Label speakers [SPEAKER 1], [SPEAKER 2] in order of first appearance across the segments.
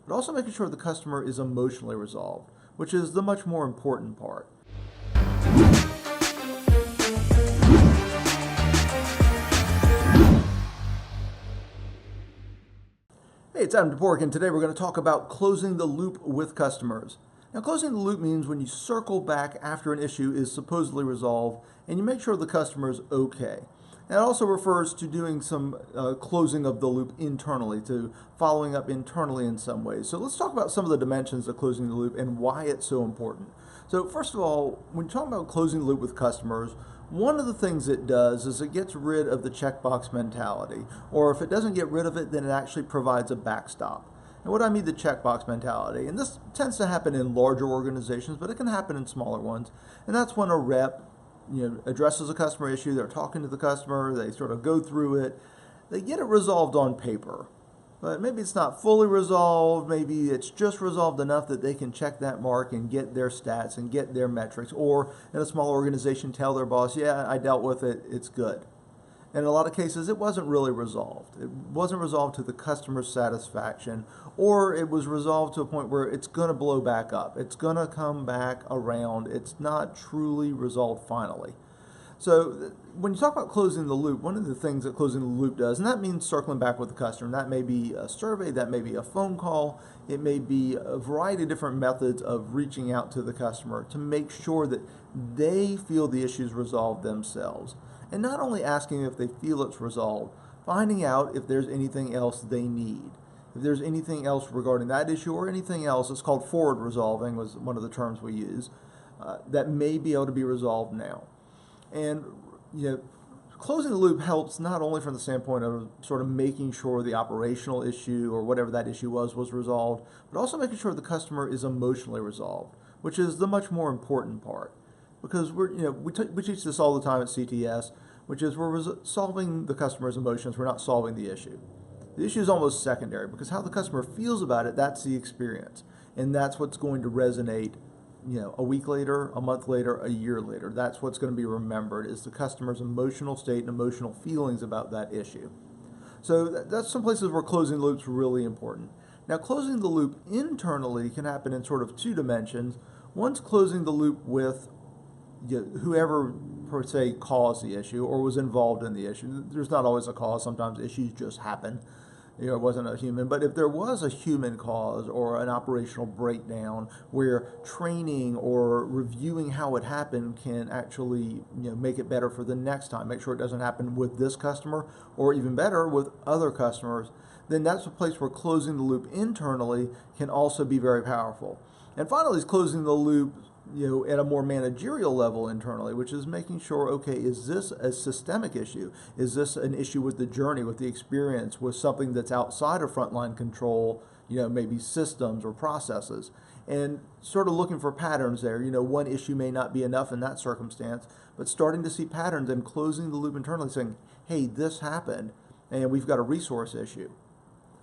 [SPEAKER 1] but also making sure the customer is emotionally resolved, which is the much more important part. Hey, it's Adam DePork, and today we're going to talk about closing the loop with customers. Now, closing the loop means when you circle back after an issue is supposedly resolved and you make sure the customer is okay. Now, it also refers to doing some closing of the loop internally, to following up internally in some ways. So let's talk about some of the dimensions of closing the loop and why it's so important. So first of all, when you talk about closing the loop with customers, one of the things it does is it gets rid of the checkbox mentality, or if it doesn't get rid of it, then it actually provides a backstop. And what I mean the checkbox mentality, and this tends to happen in larger organizations, but it can happen in smaller ones, and that's when a rep addresses a customer issue, they're talking to the customer, they sort of go through it, they get it resolved on paper. But maybe it's not fully resolved, maybe it's just resolved enough that they can check that mark and get their stats and get their metrics, or in a small organization tell their boss, yeah, I dealt with it, it's good. And in a lot of cases, it wasn't really resolved. It wasn't resolved to the customer's satisfaction, or it was resolved to a point where it's going to blow back up. It's going to come back around. It's not truly resolved finally. So when you talk about closing the loop, one of the things that closing the loop does, and that means circling back with the customer, that may be a survey, that may be a phone call, it may be a variety of different methods of reaching out to the customer to make sure that they feel the issues resolved themselves. And not only asking if they feel it's resolved, finding out if there's anything else they need. If there's anything else regarding that issue or anything else, it's called forward resolving, was one of the terms we use, that may be able to be resolved now. And closing the loop helps not only from the standpoint of sort of making sure the operational issue or whatever that issue was resolved, but also making sure the customer is emotionally resolved, which is the much more important part. Because we teach this all the time at CTS, which is we're solving the customer's emotions, we're not solving the issue. The issue is almost secondary because how the customer feels about it, that's the experience. And that's what's going to resonate a week later, a month later, a year later. That's what's going to be remembered is the customer's emotional state and emotional feelings about that issue. So that's some places where closing the loop is really important. Now, closing the loop internally can happen in sort of two dimensions. One's closing the loop with whoever, per se, caused the issue or was involved in the issue. There's not always a cause. Sometimes issues just happen. It wasn't a human. But if there was a human cause or an operational breakdown where training or reviewing how it happened can actually make it better for the next time, make sure it doesn't happen with this customer or even better with other customers, then that's a place where closing the loop internally can also be very powerful. And finally is closing the loop at a more managerial level internally, which is making sure, okay, is this a systemic issue? Is this an issue with the journey, with the experience, with something that's outside of frontline control, maybe systems or processes? And sort of looking for patterns there. One issue may not be enough in that circumstance, but starting to see patterns and closing the loop internally saying, hey, this happened, and we've got a resource issue,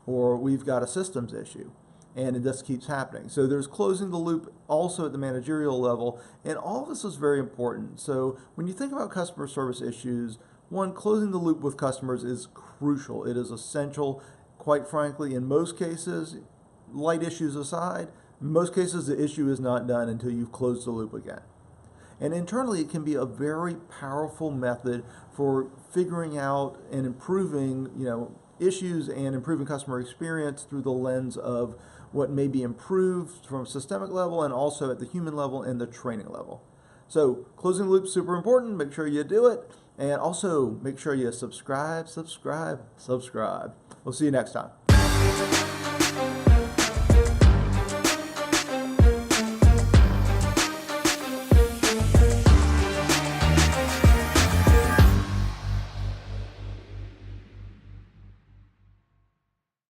[SPEAKER 1] or we've got a systems issue. And this keeps happening. So there's closing the loop also at the managerial level, and all of this is very important. So when you think about customer service issues, one, closing the loop with customers is crucial. It is essential. Quite frankly, in most cases, light issues aside, in most cases the issue is not done until you've closed the loop again. And internally, it can be a very powerful method for figuring out and improving, issues and improving customer experience through the lens of what may be improved from a systemic level and also at the human level and the training level. So closing the loop is super important. Make sure you do it. And also make sure you subscribe. We'll see you next time.